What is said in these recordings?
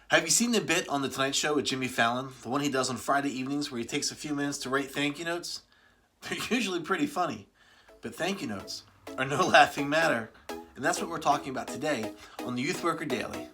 Have you seen the bit on The Tonight Show with Jimmy Fallon? The one he does on Friday evenings where he takes a few minutes to write thank you notes? They're usually pretty funny, but thank you notes are no laughing matter. And that's what we're talking about today on the Youth Worker Daily.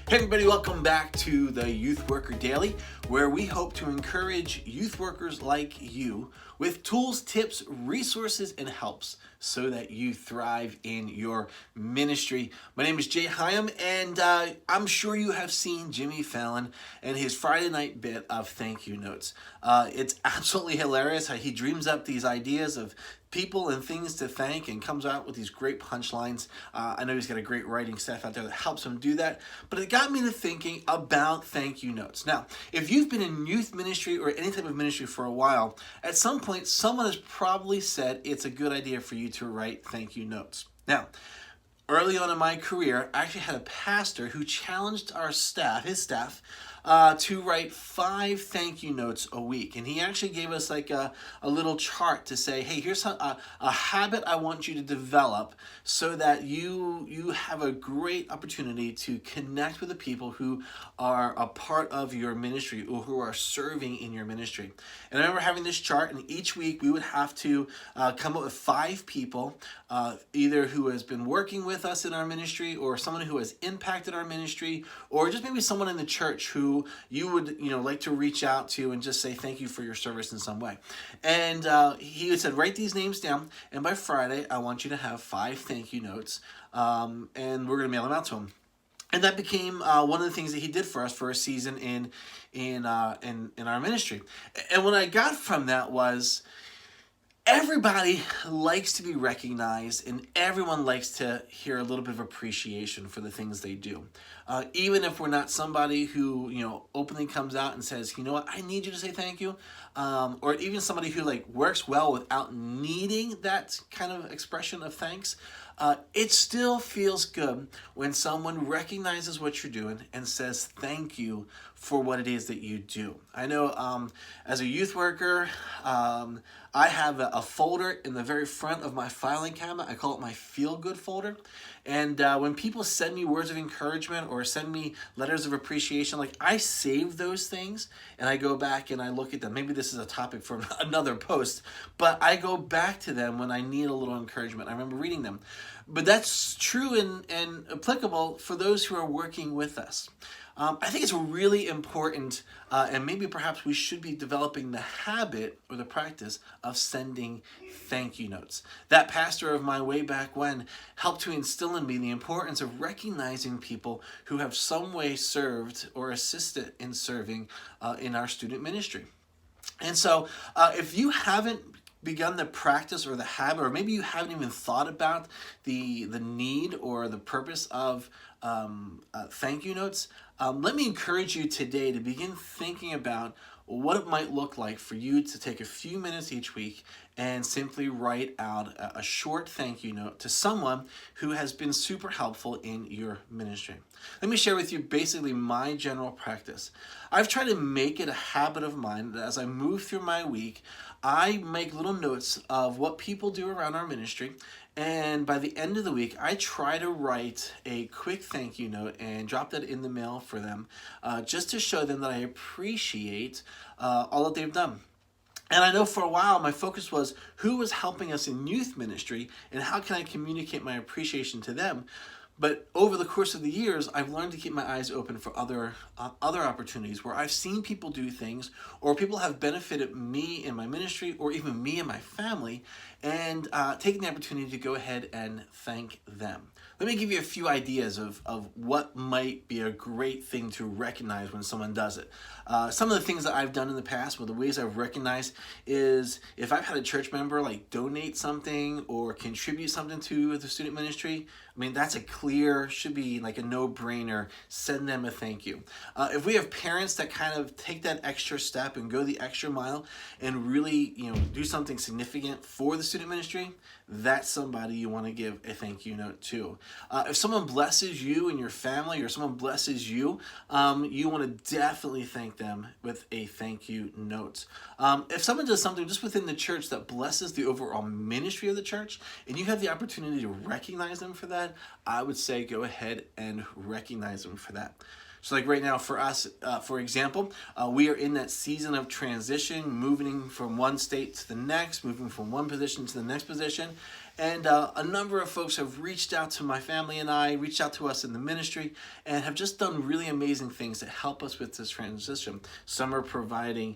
Hey everybody, welcome back to the Youth Worker Daily, where we hope to encourage youth workers like you with tools, tips, resources, and helps so that you thrive in your ministry. My name is Jay Hyam, and I'm sure you have seen Jimmy Fallon and his Friday night bit of thank you notes. It's absolutely hilarious how he dreams up these ideas of people and things to thank and comes out with these great punchlines. I know he's got a great writing staff out there that helps him do that, but it got me to thinking about thank you notes. Now, if you've been in youth ministry or any type of ministry for a while, at some point someone has probably said it's a good idea for you to write thank you notes. Now, early on in my career, I actually had a pastor who challenged his staff, to write 5 thank you notes a week. And he actually gave us like a little chart to say, hey, here's a habit I want you to develop so that you have a great opportunity to connect with the people who are a part of your ministry or who are serving in your ministry. And I remember having this chart, and each week we would have to come up with 5 people, either who has been working with us in our ministry or someone who has impacted our ministry, or just maybe someone in the church who you would like to reach out to and just say thank you for your service in some way. And he said, write these names down, and by Friday I want you to have 5 thank you notes, and we're going to mail them out to him. And that became one of the things that he did for us for a season in our ministry. And what I got from that was, everybody likes to be recognized, and everyone likes to hear a little bit of appreciation for the things they do. Even if we're not somebody who, openly comes out and says, you know what, I need you to say thank you. Or even somebody who works well without needing that kind of expression of thanks. It still feels good when someone recognizes what you're doing and says thank you for what it is that you do. I know as a youth worker, I have a folder in the very front of my filing cabinet. I call it my feel-good folder. And when people send me words of encouragement or send me letters of appreciation, I save those things and I go back and I look at them. Maybe this is a topic for another post, but I go back to them when I need a little encouragement. I remember reading them. But that's true and applicable for those who are working with us. I think it's really important, and maybe perhaps we should be developing the habit or the practice of sending thank you notes. That pastor of mine way back when helped to instill in me the importance of recognizing people who have some way served or assisted in serving in our student ministry. And so if you haven't begun the practice or the habit, or maybe you haven't even thought about the need or the purpose of thank you notes, let me encourage you today to begin thinking about what it might look like for you to take a few minutes each week and simply write out a short thank you note to someone who has been super helpful in your ministry. Let me share with you basically my general practice. I've tried to make it a habit of mine that as I move through my week, I make little notes of what people do around our ministry, and by the end of the week, I try to write a quick thank you note and drop that in the mail for them, just to show them that I appreciate all that they've done. And I know for a while my focus was who was helping us in youth ministry and how can I communicate my appreciation to them. But over the course of the years, I've learned to keep my eyes open for other opportunities where I've seen people do things, or people have benefited me in my ministry, or even me and my family, and taking the opportunity to go ahead and thank them. Let me give you a few ideas of what might be a great thing to recognize when someone does it. Some of the things that I've done in the past, the ways I've recognized, is if I've had a church member donate something or contribute something to the student ministry, that's should be a no-brainer. Send them a thank you. If we have parents that kind of take that extra step and go the extra mile and really, do something significant for the student ministry, that's somebody you want to give a thank you note to. If someone blesses you and your family, or someone blesses you, you want to definitely thank them with a thank you note. If someone does something just within the church that blesses the overall ministry of the church, and you have the opportunity to recognize them for that, I would say go ahead and recognize them for that. So like right now for us, for example, we are in that season of transition, moving from one state to the next, moving from one position to the next position. And a number of folks have reached out to my family and I, reached out to us in the ministry, and have just done really amazing things to help us with this transition. Some are providing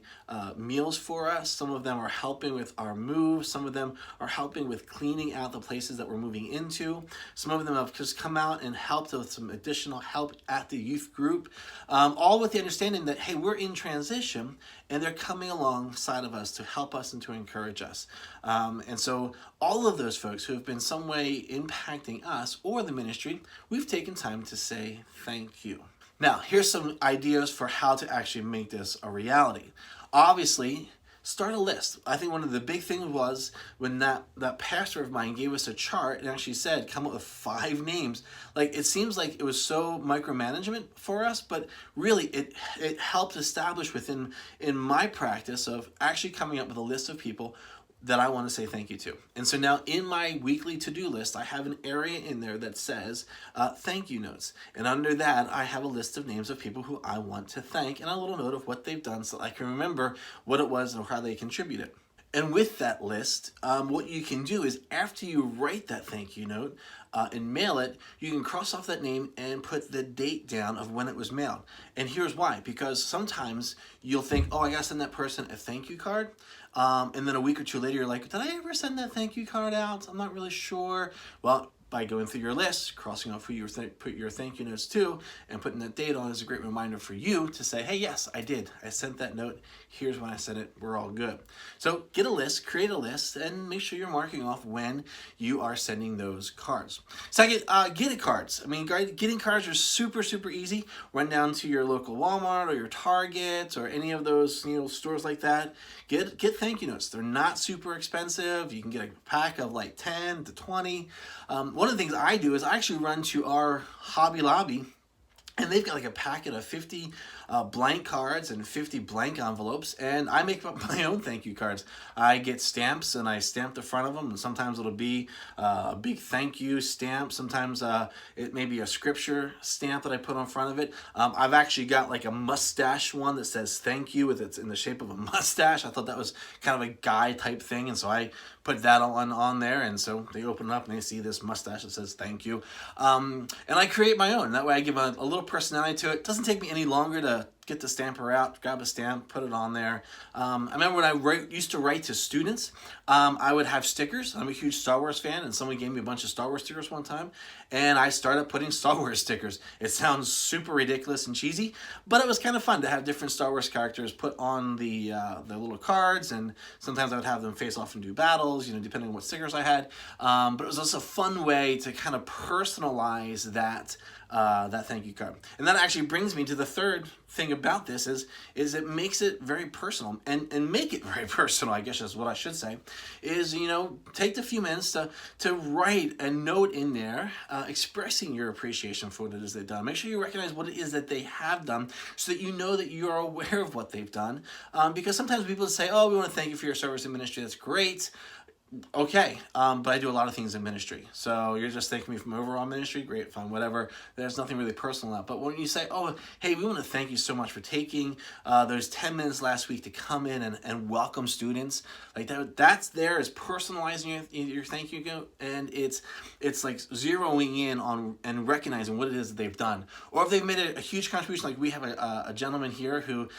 meals for us. Some of them are helping with our move. Some of them are helping with cleaning out the places that we're moving into. Some of them have just come out and helped with some additional help at the youth group, all with the understanding that, hey, we're in transition, and they're coming alongside of us to help us and to encourage us. And so all of those folks who have been some way impacting us or the ministry, we've taken time to say thank you. Now, here's some ideas for how to actually make this a reality. Obviously, start a list. I think one of the big things was when that pastor of mine gave us a chart and actually said, come up with 5 names. Like, it seems like it was so micromanagement for us, but really it helped establish in my practice of actually coming up with a list of people that I want to say thank you to. And so now in my weekly to-do list, I have an area in there that says thank you notes. And under that, I have a list of names of people who I want to thank and a little note of what they've done so I can remember what it was and how they contributed. And with that list, what you can do is after you write that thank you note and mail it, you can cross off that name and put the date down of when it was mailed. And here's why. Because sometimes you'll think, oh, I got to send that person a thank you card. And then a week or two later, you're like, did I ever send that thank you card out? I'm not really sure. Well, by going through your list, crossing off who you put your thank you notes to, and putting that date on is a great reminder for you to say, hey, yes, I did. I sent that note. Here's when I sent it. We're all good. So get a list, create a list, and make sure you're marking off when you are sending those cards. Second, getting cards. I mean, getting cards are super, super easy. Run down to your local Walmart or your Target or any of those stores like that. Get thank you notes. They're not super expensive. You can get a pack of like 10 to 20. One of the things I do is I actually run to our Hobby Lobby, and they've got like a packet of 50 blank cards and 50 blank envelopes, and I make up my own thank you cards. I get stamps and I stamp the front of them, and sometimes it'll be a big thank you stamp. Sometimes it may be a scripture stamp that I put on front of it. I've actually got like a mustache one that says thank you it's in the shape of a mustache. I thought that was kind of a guy type thing, and so I put that on there, and so they open it up and they see this mustache that says thank you. And I create my own. That way I give a little personality to it. It doesn't take me any longer to get the stamper out, grab a stamp, put it on there. I remember when I used to write to students, I would have stickers. I'm a huge Star Wars fan, and someone gave me a bunch of Star Wars stickers one time, and I started putting Star Wars stickers. It sounds super ridiculous and cheesy, but it was kind of fun to have different Star Wars characters put on the little cards, and sometimes I would have them face off and do battles, depending on what stickers I had. But it was also a fun way to kind of personalize that thank you card. And that actually brings me to the third thing about this is it makes it very personal, and make it very personal, I guess is what I should say, is, take the few minutes to write a note in there expressing your appreciation for what it is they've done. Make sure you recognize what it is that they have done so that you know that you're aware of what they've done. Because sometimes people say, oh, we want to thank you for your service in ministry. That's great. Okay, but I do a lot of things in ministry. So you're just thanking me from overall ministry, great, fine, whatever. There's nothing really personal in that. But when you say, oh, hey, we want to thank you so much for taking those 10 minutes last week to come in and welcome students, like that's there as personalizing your thank you note, and it's like zeroing in on and recognizing what it is that they've done. Or if they've made a huge contribution, like we have a gentleman here who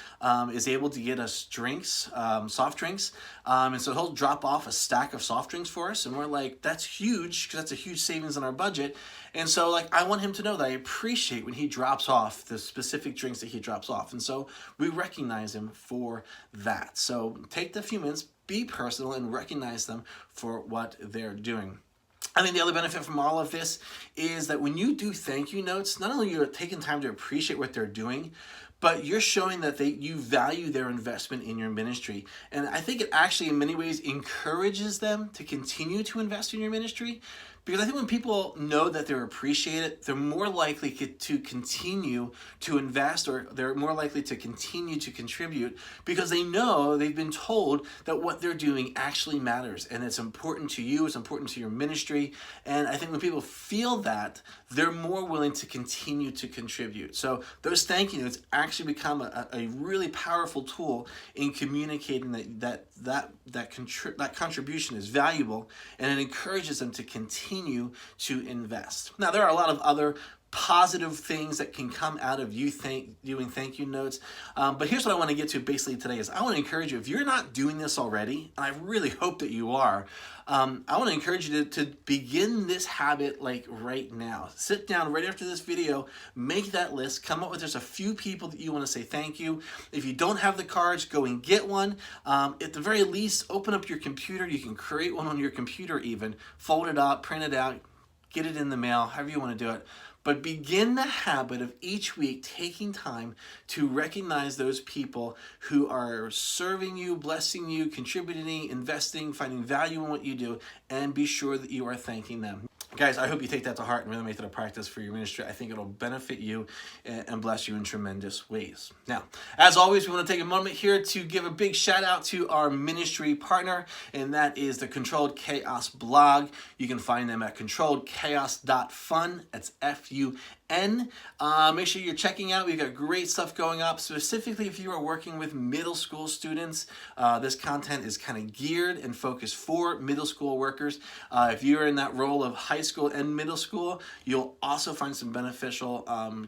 is able to get us drinks, soft drinks, and so he'll drop off a stack of soft drinks for us, and we're like, that's huge, because that's a huge savings in our budget. And so like I want him to know that I appreciate when he drops off the specific drinks that he drops off, and so we recognize him for that. So take the few minutes, be personal, and recognize them for what they're doing. I think the other benefit from all of this is that when you do thank you notes, not only you're taking time to appreciate what they're doing, but you're showing that you value their investment in your ministry. And I think it actually in many ways encourages them to continue to invest in your ministry, because I think when people know that they're appreciated, they're more likely to continue to invest, or they're more likely to continue to contribute, because they know, they've been told that what they're doing actually matters and it's important to you, it's important to your ministry. And I think when people feel that, they're more willing to continue to contribute. So those thank you notes actually become a really powerful tool in communicating that contribution is valuable, and it encourages them to continue to invest. Now, there are a lot of other positive things that can come out of you doing thank you notes. But here's what I want to get to basically today is I want to encourage you, if you're not doing this already, and I really hope that you are, I want to encourage you to begin this habit like right now. Sit down right after this video, make that list, come up with just a few people that you want to say thank you. If you don't have the cards, go and get one. At the very least, open up your computer. You can create one on your computer even, fold it up, print it out, get it in the mail, however you want to do it. But begin the habit of each week taking time to recognize those people who are serving you, blessing you, contributing, investing, finding value in what you do, and be sure that you are thanking them. Guys, I hope you take that to heart and really make that a practice for your ministry. I think it'll benefit you and bless you in tremendous ways. Now, as always, we want to take a moment here to give a big shout out to our ministry partner, and that is the Controlled Chaos blog. You can find them at controlledchaos.fun. That's F-U-N. Make sure you're checking out. We've got great stuff going up, specifically if you are working with middle school students. This content is kind of geared and focused for middle school workers. If you're in that role of high school and middle school, you'll also find some beneficial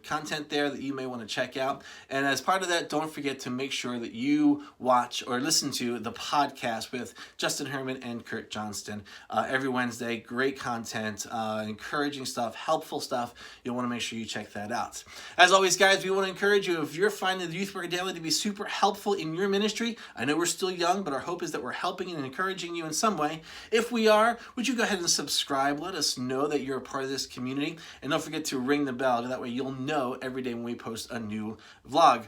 content there that you may want to check out. And as part of that, don't forget to make sure that you watch or listen to the podcast with Justin Herman and Kurt Johnston every Wednesday. Great content, encouraging stuff, helpful stuff. You'll want to make sure you check that out. As always, guys, we want to encourage you, if you're finding the Youth Worker Daily to be super helpful in your ministry, I know we're still young, but our hope is that we're helping and encouraging you in some way. If we are, would you go ahead and subscribe? Let us know that you're a part of this community, and don't forget to ring the bell. That way you'll know every day when we post a new vlog.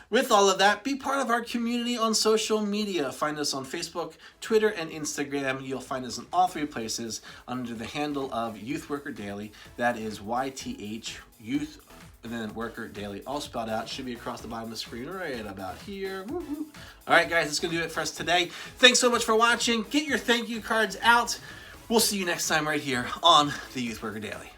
With all of that, be part of our community on social media. Find us on Facebook, Twitter, and Instagram. You'll find us in all three places under the handle of Youth Worker Daily. That is YTH, Youth, and then Worker Daily, all spelled out. Should be across the bottom of the screen right about here. Woo-hoo. All right, guys, that's going to do it for us today. Thanks so much for watching. Get your thank you cards out. We'll see you next time right here on the Youth Worker Daily.